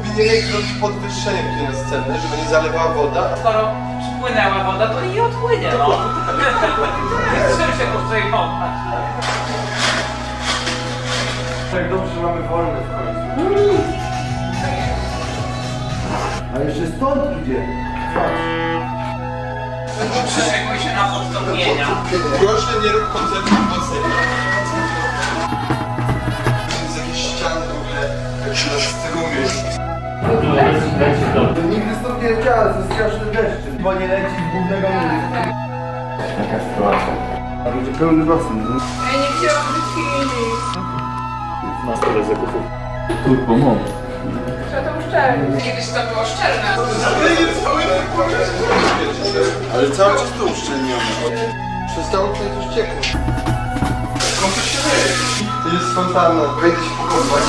powinieneś zrobić podwyższenie, które jest cenne, żeby nie zalewała woda. Skoro przypłynęła woda, to i odpłynie, no. Czym się tu przejmować? Tak dobrze, że mamy wolne w końcu. A jeszcze stąd idzie. Przyszykuj się na podstąpienia. Proszę nie rób koncertu mocnej. Z jakiejś ściany w ogóle, jak się nas z tego umieści. Nigdy stąd nie leciałem ze strasznym deszczem. Bo nie leci z głównego muru. Taka sytuacja. A ludzie pełny basen, no? Ja nie chciałam bikini. Masz tyle zakupów. Turbo mom. Trzeba to uszczelnić. Kiedyś to było szczelne. Ale cały czas to uszczelnione. Przestało tutaj coś ciekło. Skąd to się wyje? To jest fontanna, wejdę się pokąpać.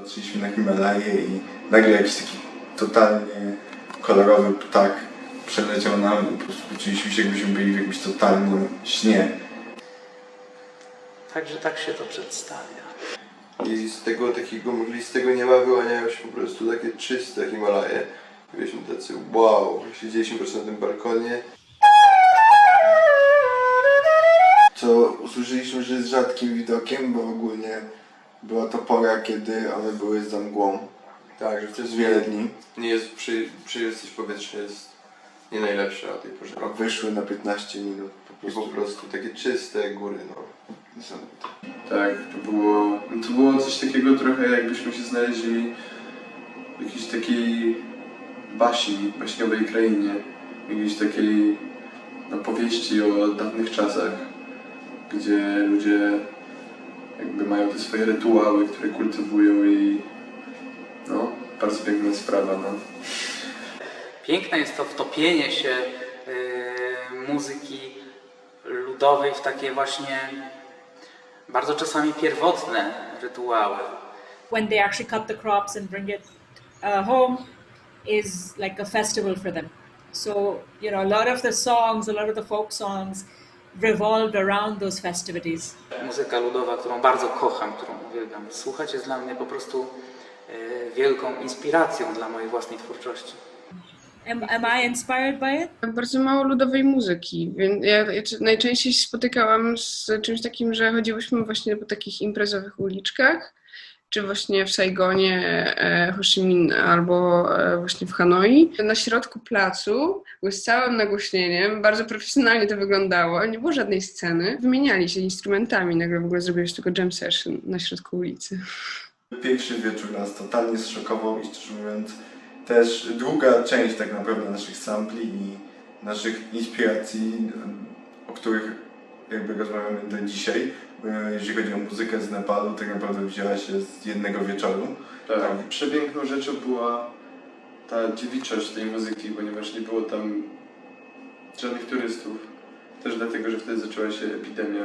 Patrzyliśmy na Himalaje i nagle jakiś taki totalnie kolorowy ptak przeleciał nam i po prostu poczuliśmy się, jakbyśmy byli w jakimś totalnym śnie. Także tak się to przedstawia. I z tego takiego mglistego nieba wyłaniają się po prostu takie czyste Himalaje. Byliśmy tacy wow, siedzieliśmy po prostu na tym balkonie. Co usłyszeliśmy, że jest rzadkim widokiem, bo ogólnie była to pora, kiedy one były za mgłą. Tak, że Przez wiele dni. Nie jest przejrzystość powietrza jest nie najlepsza o tej porze. Wyszły na 15 minut po I prostu. po prostu takie czyste góry, no. Niesamowite. Tak, to było coś takiego trochę jakbyśmy się znaleźli w jakiejś takiej baśni, baśniowej krainie, jakiejś takiej powieści o dawnych czasach, gdzie ludzie jakby mają te swoje rytuały, które kultywują i no, bardzo piękna sprawa, no. Piękne jest to wtopienie się muzyki ludowej w takie właśnie bardzo czasami pierwotne rytuały. When they actually cut the crops and bring it home is like a festival for them. So, you know, a lot of the songs, a lot of the folk songs revolved around those festivities. Muzyka ludowa, którą bardzo kocham, którą uwielbiam słuchać, jest dla mnie po prostu wielką inspiracją dla mojej własnej twórczości. Am I inspired by it? Bardzo mało ludowej muzyki, więc ja najczęściej się spotykałam z czymś takim, że chodziłyśmy właśnie po takich imprezowych uliczkach, czy właśnie w Saigonie, Ho Chi Minh albo właśnie w Hanoi. Na środku placu, z całym nagłośnieniem, bardzo profesjonalnie to wyglądało, nie było żadnej sceny. Wymieniali się instrumentami, nagle w ogóle zrobiłeś tylko jam session na środku ulicy. Pierwszy wieczór nas totalnie zszokował i szczerze mówiąc też druga część tak naprawdę naszych sampli i naszych inspiracji, o których jakby rozmawiamy do dzisiaj, jeżeli chodzi o muzykę z Nepalu, tak naprawdę wzięła się z jednego wieczoru. Tak, przepiękną rzeczą była ta dziewiczość tej muzyki, ponieważ nie było tam żadnych turystów. Też dlatego, że wtedy zaczęła się epidemia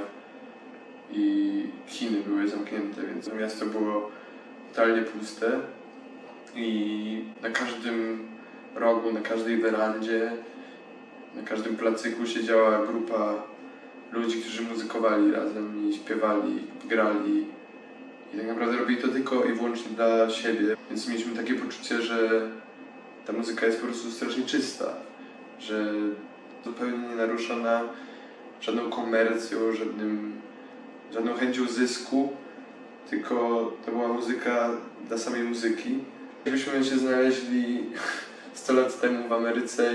i Chiny były zamknięte, więc miasto było totalnie puste i na każdym rogu, na każdej werandzie, na każdym placyku siedziała grupa ludzi, którzy muzykowali razem i śpiewali, grali. I tak naprawdę robili to tylko i wyłącznie dla siebie, więc mieliśmy takie poczucie, że ta muzyka jest po prostu strasznie czysta, że zupełnie nie naruszona żadną komercją, żadną chęcią zysku, tylko to była muzyka dla samej muzyki. Gdybyśmy się znaleźli 100 lat temu w Ameryce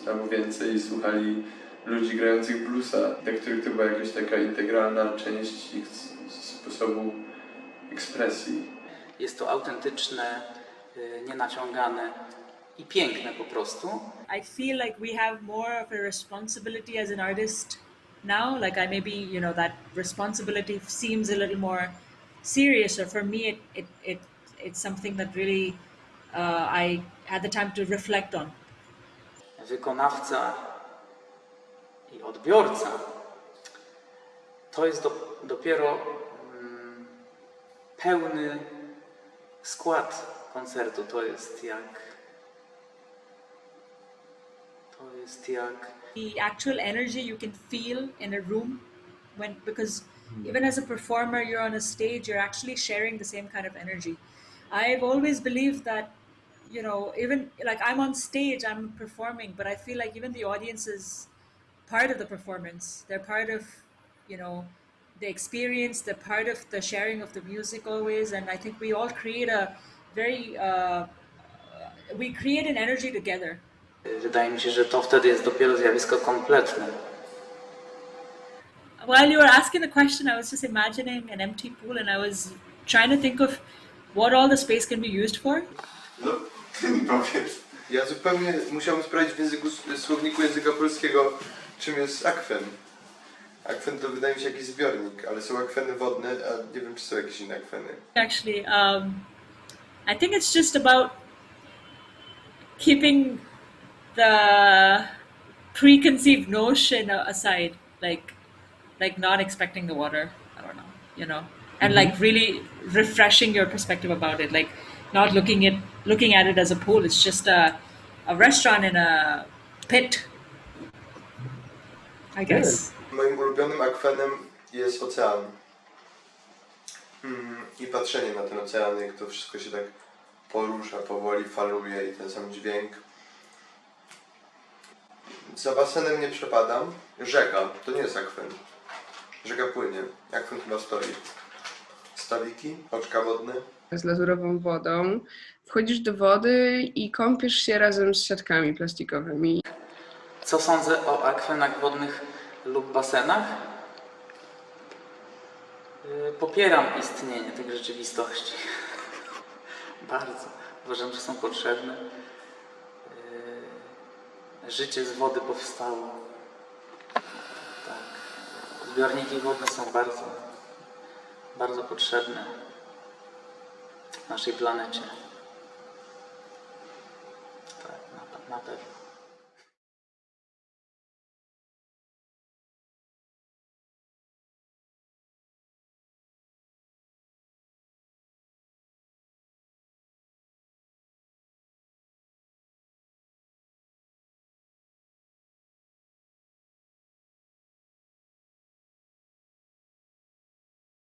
albo więcej i słuchali ludzi grających bluesa, dla których to była jakaś taka integralna część ich sposobu ekspresji. Jest to autentyczne, nienaciągane i piękne po prostu. I feel like we have more of a responsibility as an artist now. Like I maybe, you know, that responsibility seems a little more serious, or for me it's something that really I had the time to reflect on. Wykonawca i odbiorca to jest dopiero pełny skład koncertu. To jest jak The actual energy you can feel in a room because even as a performer, you're on a stage, you're actually sharing the same kind of energy. I've always believed that, you know, even like I'm on stage, I'm performing, but I feel like even the audience is part of the performance. They're part of, you know, the experience, they're part of the sharing of the music always. And I think we all create we create an energy together. Wydaje mi się, że to wtedy jest dopiero zjawisko kompletne. While you were asking the question, I was just imagining an empty pool and I was trying to think of what all the space can be used for. No, ty mi powiedz. Ja zupełnie musiałem sprawdzić w słowniku języka polskiego, czym jest akwen. Akwen to wydaje mi się jakiś zbiornik, ale są akweny wodne, a nie wiem, czy są jakieś inne akweny. Actually, I think it's just about keeping the preconceived notion aside, like not expecting the water. I don't know, you know. and like really refreshing your perspective about it, like not looking at it as a pool. It's just a restaurant in a pit, I guess. Moim ulubionym akwenem jest ocean. I patrzenie na ten ocean, jak to wszystko się tak porusza, powoli faluje i ten sam dźwięk. Za basenem nie przepadam. Rzeka, to nie jest akwen. Rzeka płynie. Akwen chyba stoi. Stawiki, oczka wodne. Z lazurową wodą. Wchodzisz do wody i kąpiesz się razem z siatkami plastikowymi. Co sądzę o akwenach wodnych lub basenach? Popieram istnienie tych rzeczywistości. Bardzo. Uważam, że są potrzebne. Życie z wody powstało. Tak. Zbiorniki wodne są bardzo potrzebne naszej planecie. Tak, na pewno.